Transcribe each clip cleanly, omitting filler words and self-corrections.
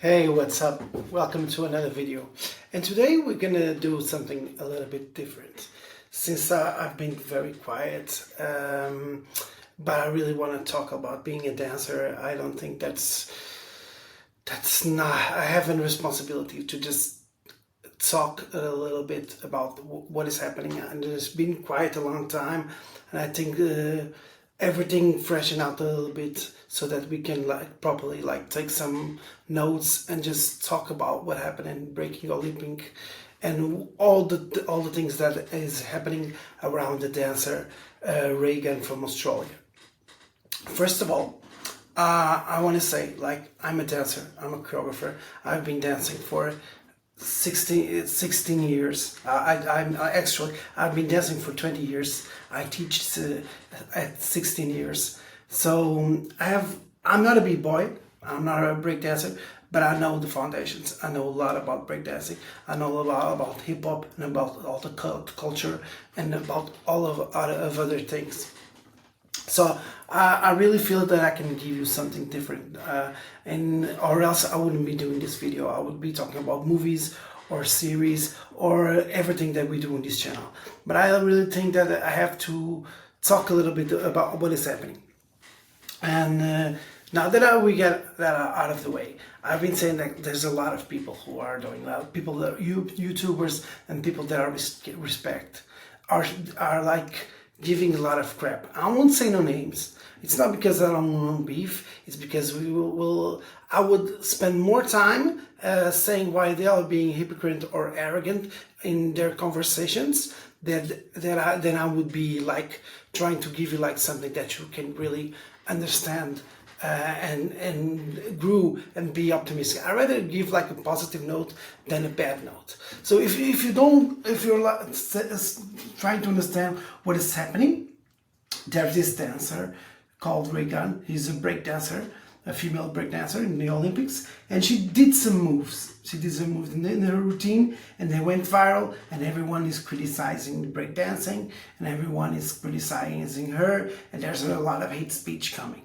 Hey, what's up? Welcome to another video. And today we're gonna do something a little bit different. Since I've been very quiet, but I really want to talk about being a dancer. I don't think that's not. I have a responsibility to just talk a little bit about what is happening. And it's been quite a long time, and I think everything freshen out a little bit so that we can properly take some notes and just talk about what happened in Breaking Olympic and all the things that is happening around the dancer Regan from Australia. First of all, I want to say, I'm a dancer, I'm a choreographer. I've been dancing for 16 years. I've been dancing for 20 years. I teach at 16 years. So I'm not a b-boy, I'm not a break dancer, but I know the foundations. I know a lot about breakdancing. I know a lot about hip hop and about all the culture and about all of other things. So I really feel that I can give you something different, or else I wouldn't be doing this video. I would be talking about movies or series or everything that we do on this channel. But I really think that I have to talk a little bit about what is happening. And now that we get that out of the way, I've been saying that there's a lot of people who are doing that. People that are YouTubers and people that are respect are giving a lot of crap. I won't say no names. It's not because I don't want beef. It's because I would spend more time saying why they are being hypocrite or arrogant in their conversations than I would be trying to give you something that you can really understand and grow and be optimistic. I rather give a positive note than a bad note. So if you're trying to understand what is happening, there's this dancer called Regan. He's a break dancer, a female break dancer in the Olympics, and she did some moves. She did some moves in her routine, and they went viral, and everyone is criticizing the break dancing, and everyone is criticizing her, and there's a lot of hate speech coming.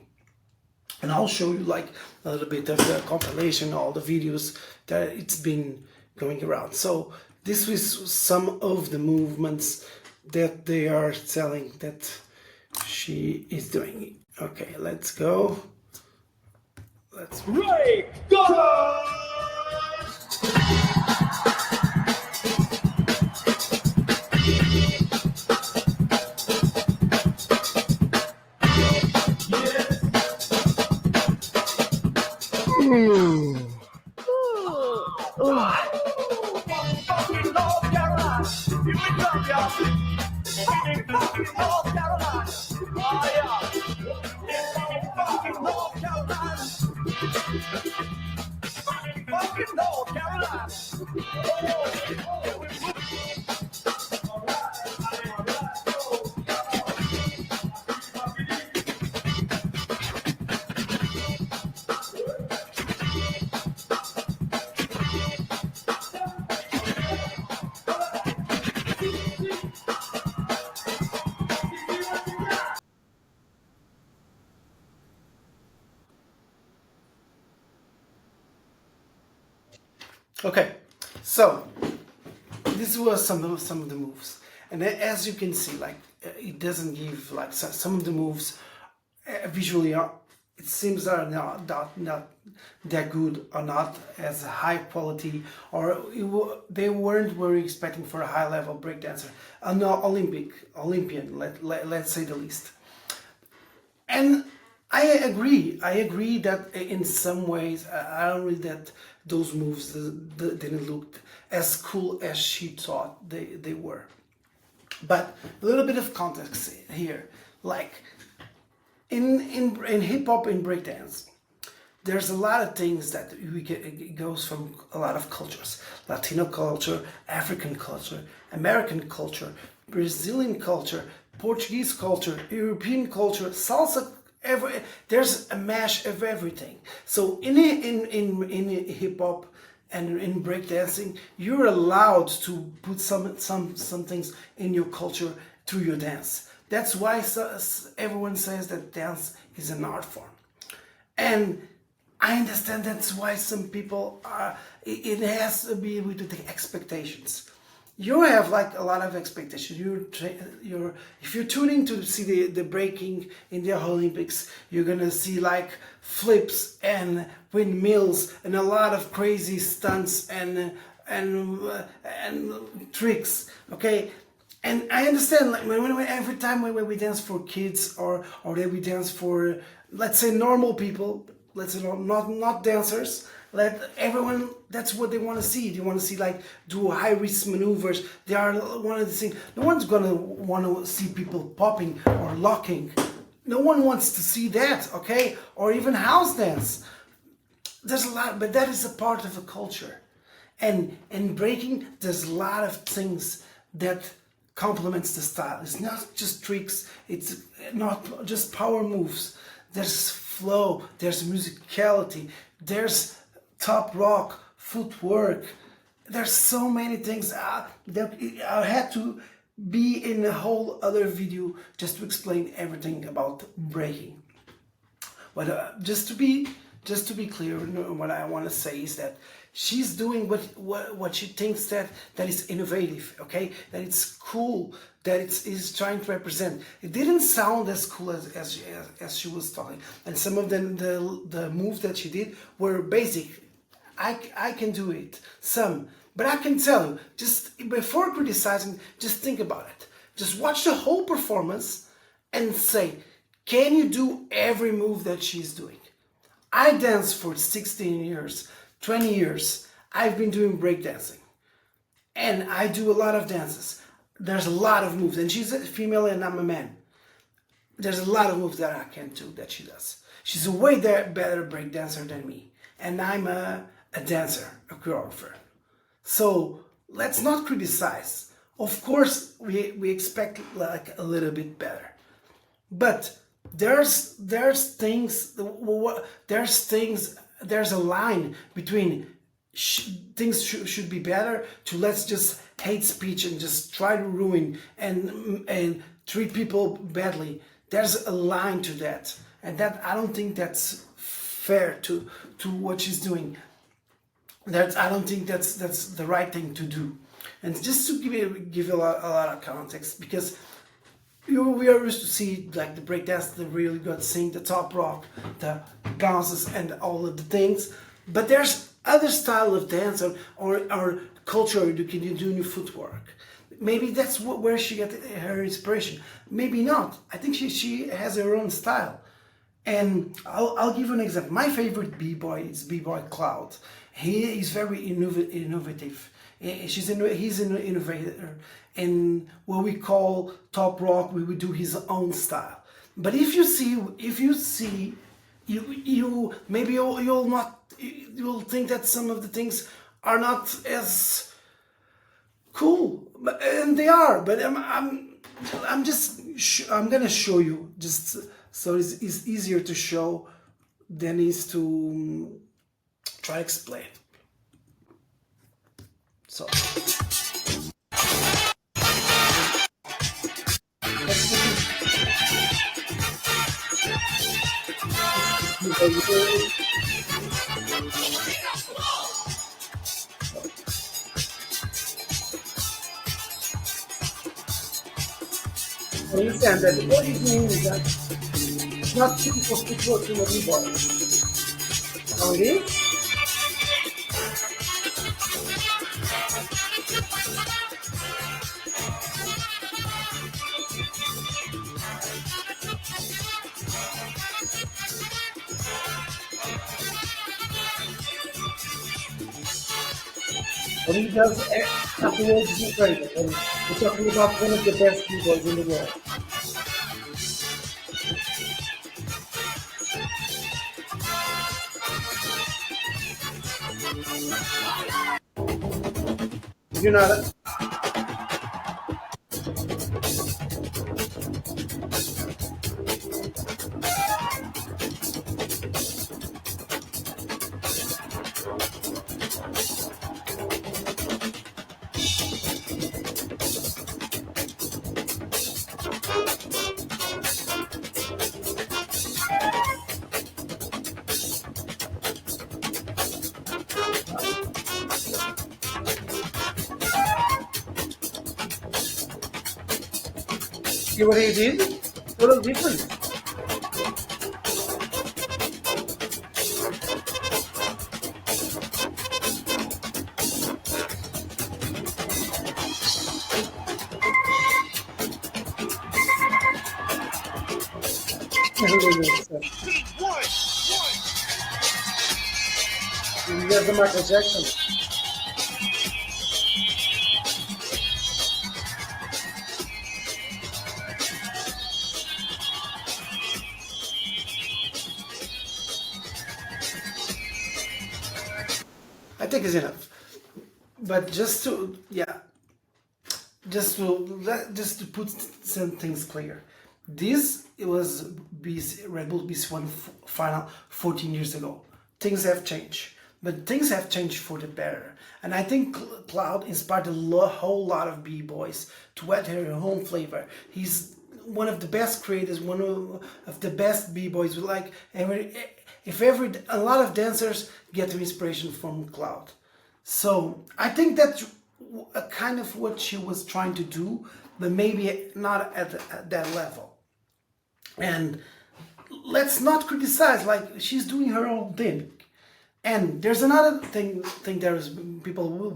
And I'll show you a little bit of the compilation, all the videos that it's been going around. So this was some of the movements that they are telling that she is doing. Okay, let's go. Let's go! Okay, so this was some of the moves, and as you can see, it doesn't give some of the moves visually are, it seems are not that good or not as high quality, or they were expecting for a high level breakdancer, no Olympian, let's say the least. And I agree that in some ways I don't really that those moves didn't look as cool as she thought they were. But a little bit of context here, in hip hop and breakdance, there's a lot of things that it goes from a lot of cultures: Latino culture, African culture, American culture, Brazilian culture, Portuguese culture, European culture, salsa. There's a mash of everything. So in hip hop and in breakdancing, you're allowed to put some things in your culture through your dance. That's why everyone says that dance is an art form. And I understand that's why some people are. It has to be with the expectations. You have like a lot of expectations. You're if you're tuning to see the breaking in the Olympics, you're gonna see like flips and windmills and a lot of crazy stunts and tricks. Okay, and I understand like every time when we dance for kids or that we dance for let's say normal people, let's say not dancers, let everyone, that's what they want to see. They want to see like do high risk maneuvers. They are one of the things. No one's gonna want to see people popping or locking. No one wants to see that, okay? Or even house dance. There's a lot, but that is a part of a culture. And in breaking, there's a lot of things that complements the style. It's not just tricks, it's not just power moves. There's flow, there's musicality, there's top rock, footwork. There's so many things that I had to be in a whole other video just to explain everything about breaking. But just to be clear, what I want to say is that she's doing what she thinks that is innovative, okay? That it's cool, that is trying to represent. It didn't sound as cool as she was talking, and some of them the moves that she did were basic. I can do it, some, but I can tell you, just before criticizing, just think about it. Just watch the whole performance and say, can you do every move that she's doing? I danced for 16 years, 20 years. I've been doing breakdancing. And I do a lot of dances. There's a lot of moves. And she's a female and I'm a man. There's a lot of moves that I can't do that she does. She's a way better breakdancer than me. And I'm a dancer, a choreographer. So let's not criticize. Of course, we expect like a little bit better. But there's things, there's a line between things should be better to let's just hate speech and just try to ruin and treat people badly. There's a line to that, and that I don't think that's fair to what she's doing. I don't think that's the right thing to do. And just to give you a lot of context, because we are used to see like the breakdance, the really good sing, the top rock, the bounces, and all of the things. But there's other style of dance or culture you can do in your footwork. Maybe that's where she got her inspiration. Maybe not. I think she has her own style. And I'll give you an example. My favorite b-boy is b-boy Cloud. He is very innovative. He's an innovator. And what we call top rock, we would do his own style. But if you see, you maybe you'll think that some of the things are not as cool, and they are. But I'm gonna show you just so it's easier to show than is to try to explain. So. Understand that what it means is that it's not typical footwork in a b-boy. How it is? What he does afterwards is incredible. And we're talking about one of the best b-boys in the world. You're not. See what he did? Total different. There's the Michael Jackson. I think it's enough. But just to put some things clear, this it was Red Bull Beast One final 14 years ago. Things have changed, but things have changed for the better. And I think Cloud inspired a whole lot of b-boys to add their own flavor. He's one of the best creators, one of the best b-boys. Like a lot of dancers get their inspiration from Cloud. So I think that's a kind of what she was trying to do, but maybe not at that level. And let's not criticize, like she's doing her own thing. And there's another thing there is people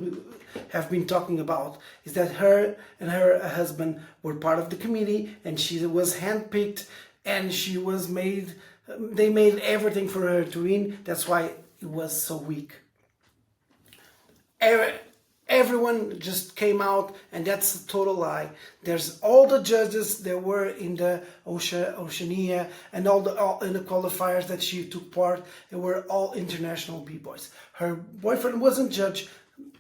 have been talking about is that her and her husband were part of the committee, and she was handpicked, and she was made. They made everything for her to win. That's why it was so weak. Everyone just came out, and that's a total lie. There's all the judges that were in the Oceania and all in the qualifiers that she took part. They were all international b-boys. Her boyfriend wasn't judge.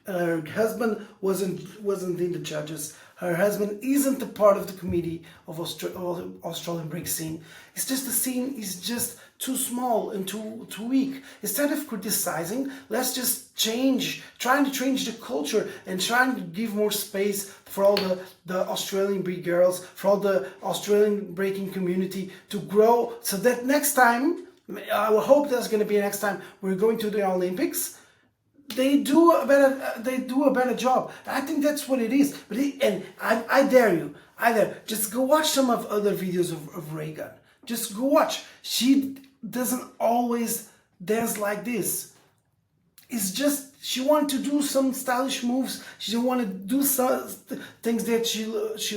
Her husband wasn't in the judges. Her husband isn't a part of the committee of Australian break scene. It's just the scene is just too small and too weak. Instead of criticizing, let's just trying to change the culture and trying to give more space for all the Australian break girls, for all the Australian breaking community to grow, so that next time, I hope there's going to be next time we're going to the Olympics, they do a better job. I think that's what it is. But I dare you, just go watch some of other videos of Reagan. Just go watch. She doesn't always dance like this. It's just she wanted to do some stylish moves. She didn't want to do some things that she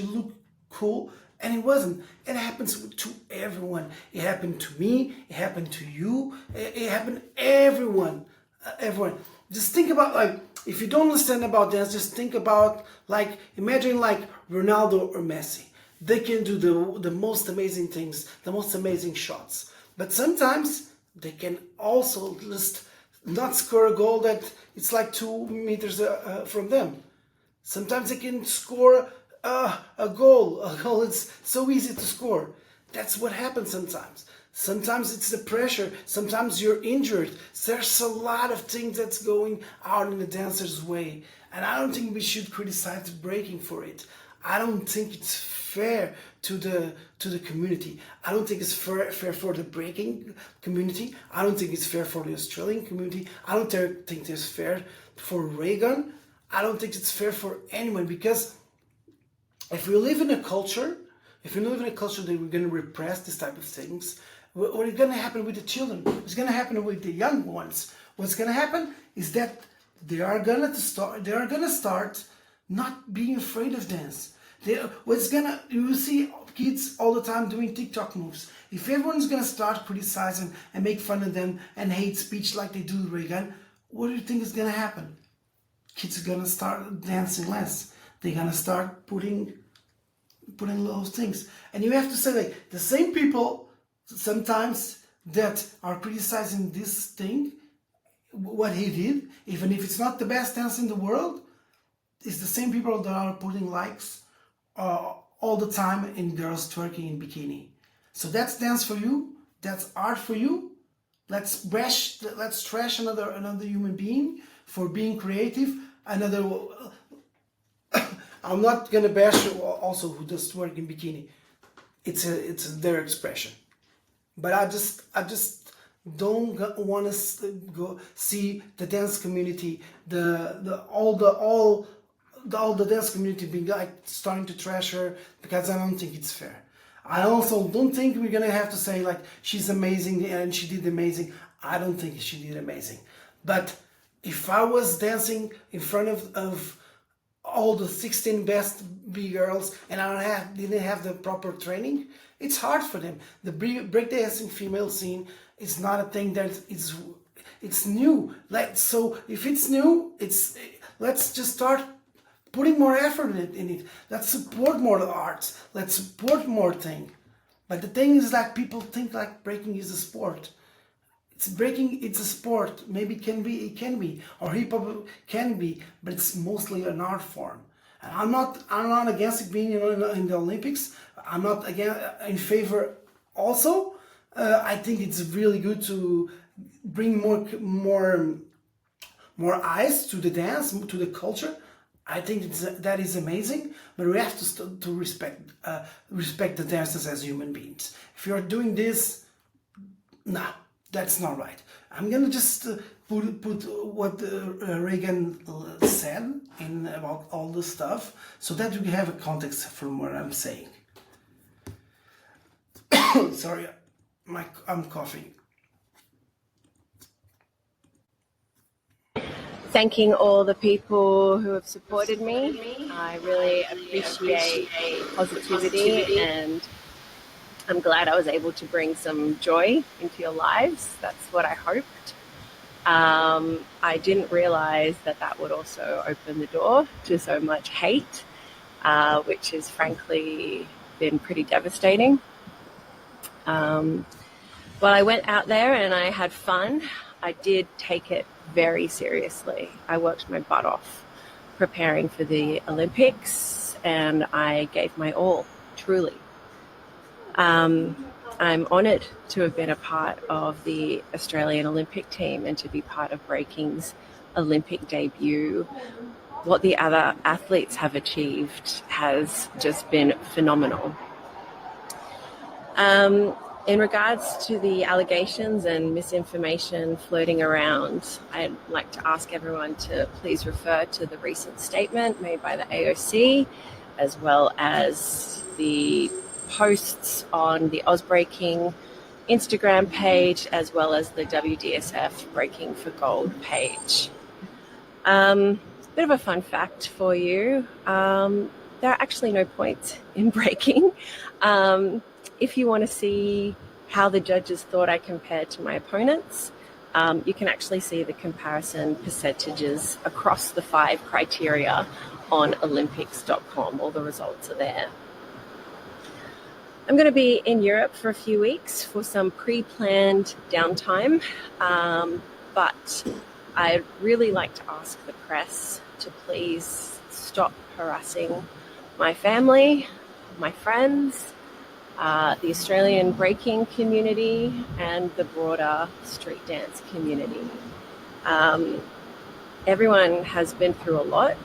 look cool, and it wasn't. It happens to everyone. It happened to me. It happened to you. It happened to everyone. Everyone. Just think about, like, if you don't understand about dance, just think about, like, imagine like Ronaldo or Messi. They can do the most amazing things, the most amazing shots. But sometimes they can also just not score a goal that it's like 2 meters from them. Sometimes they can score a goal. A goal is so easy to score. That's what happens sometimes. Sometimes it's the pressure. Sometimes you're injured. There's a lot of things that's going out in the dancer's way. And I don't think we should criticize the breaking for it. I don't think it's fair to the community. I don't think it's fair for the breaking community. I don't think it's fair for the Australian community. I don't think it's fair for Reagan. I don't think it's fair for anyone, because if we live in a culture that we're going to repress this type of things, what is going to happen with the children? What's going to happen with the young ones? What's going to happen is that they are going to start not being afraid of dance. You see kids all the time doing TikTok moves. If everyone's going to start criticizing and make fun of them and hate speech like they do Reagan, what do you think is going to happen? Kids are going to start dancing less. They're going to start putting those things. And you have to say, like, the same people sometimes that are criticizing this thing, what he did, even if it's not the best dance in the world, it's the same people that are putting likes all the time in girls twerking in bikini. So that's dance for you. That's art for you. Let's trash another human being for being creative. I'm not gonna bash also who does twerk in bikini. It's their expression. But I just don't want to go see the dance community, all all the dance community being like starting to trash her, because I don't think it's fair. I also don't think we're gonna have to say like she's amazing and she did amazing. I don't think she did amazing. But if I was dancing in front of all the 16 best B girls and didn't have the proper training, it's hard for them. The breakdancing female scene is not a thing that it's new. So if it's new, let's just start putting more effort in it. Let's support more the arts. Let's support more thing. But the thing is like people think like breaking is a sport. It's a sport. Maybe it can be, or hip hop can be, but it's mostly an art form. And I'm not against it being in the Olympics. I'm not again in favor. Also, I think it's really good to bring more eyes to the dance, to the culture. I think that is amazing, but we have to respect the dancers as human beings. If you're doing this, no, that's not right. I'm gonna just put what Reagan said in about all the stuff, so that we have a context from what I'm saying. Sorry, I'm coughing. Thanking all the people who have supported me. I really appreciate positivity, and I'm glad I was able to bring some joy into your lives. That's what I hoped. I didn't realize that would also open the door to so much hate, which has frankly been pretty devastating. Well, I went out there and I had fun. I did take it very seriously. I worked my butt off preparing for the Olympics, and I gave my all, truly. I'm honoured to have been a part of the Australian Olympic team and to be part of breaking's Olympic debut. What the other athletes have achieved has just been phenomenal. In regards to the allegations and misinformation floating around, I'd like to ask everyone to please refer to the recent statement made by the AOC, as well as the posts on the Ozbreaking Instagram page, as well as the WDSF Breaking for Gold page. Bit of a fun fact for you. There are actually no points in breaking. If you want to see how the judges thought I compared to my opponents, you can actually see the comparison percentages across the 5 criteria on Olympics.com. All the results are there. I'm going to be in Europe for a few weeks for some pre-planned downtime, but I'd really like to ask the press to please stop harassing my family, my friends, the Australian breaking community, and the broader street dance community. Everyone has been through a lot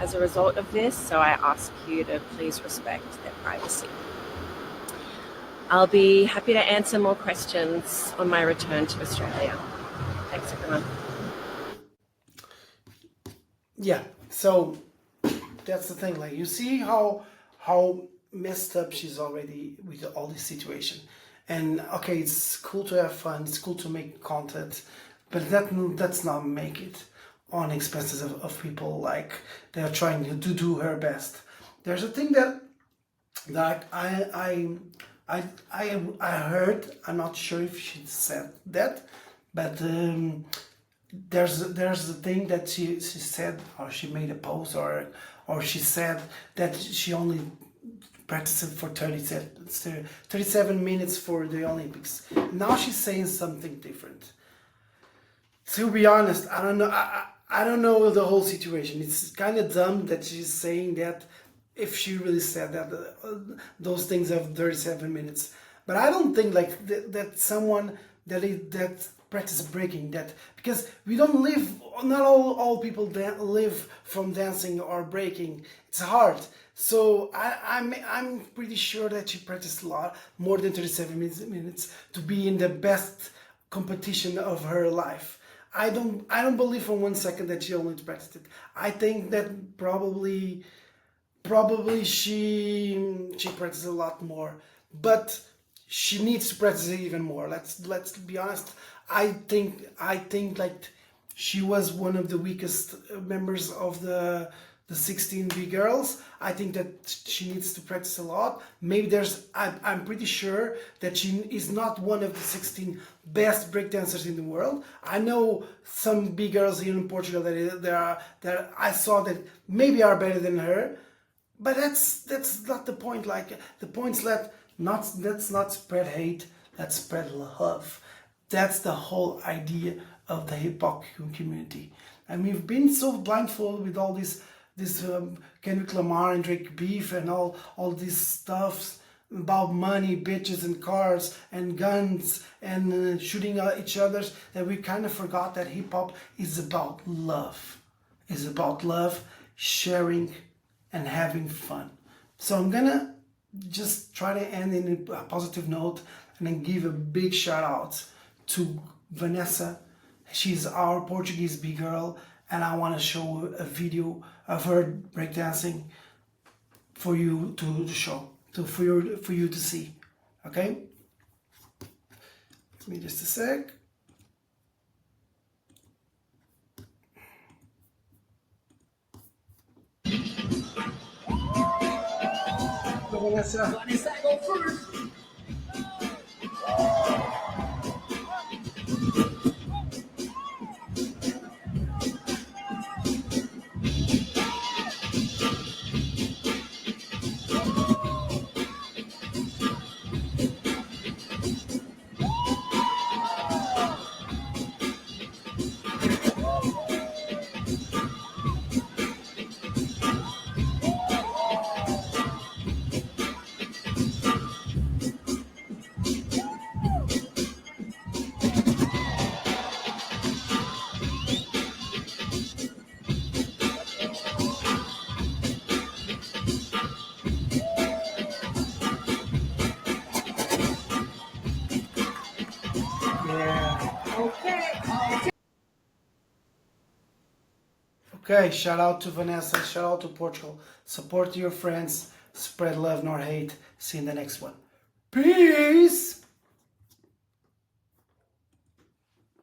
as a result of this, so I ask you to please respect their privacy. I'll be happy to answer more questions on my return to Australia. Thanks, everyone. Yeah, so that's the thing. Like, you see how messed up she's already with all this situation. And okay, it's cool to have fun, it's cool to make content, but that's not make it on expenses of people like they're trying to do her best. There's a thing that I heard. I'm not sure if she said that, but there's a thing that she said, or she made a post, or she said that she only practiced for 37 minutes for the Olympics. Now she's saying something different. To be honest, I don't know. I don't know the whole situation. It's kind of dumb that she's saying that, if she really said that those things of 37 minutes. But I don't think like that someone that practice breaking, that because we don't live, not all people live from dancing or breaking. It's hard. So I'm pretty sure that she practiced a lot, more than 37 minutes to be in the best competition of her life. I don't believe for 1 second that she only practiced it. I think that probably she practices a lot more, but she needs to practice it even more. Let's be honest. I think like she was one of the weakest members of the 16B girls. I think that she needs to practice a lot. Maybe I'm pretty sure that she is not one of the 16 best breakdancers in the world. I know some big girls here in Portugal that I saw that maybe are better than her, but that's not the point. Like the point's let's not spread hate, let's spread love. That's the whole idea of the hip hop community. And we've been so blindfolded with all this Kendrick Lamar and Drake beef and all these stuffs about money, bitches and cars and guns and shooting at each other, that we kind of forgot that hip hop is about love. It's about love, sharing, and having fun. So I'm gonna just try to end in a positive note and then give a big shout out to Vanessa. She's our Portuguese big girl, and I want to show a video of her breakdancing for you to show, for you to see. Okay? Give me just a sec. Vanessa. Vanessa, go first. Okay, shout out to Vanessa, shout out to Portugal. Support your friends, spread love nor hate. See you in the next one. Peace!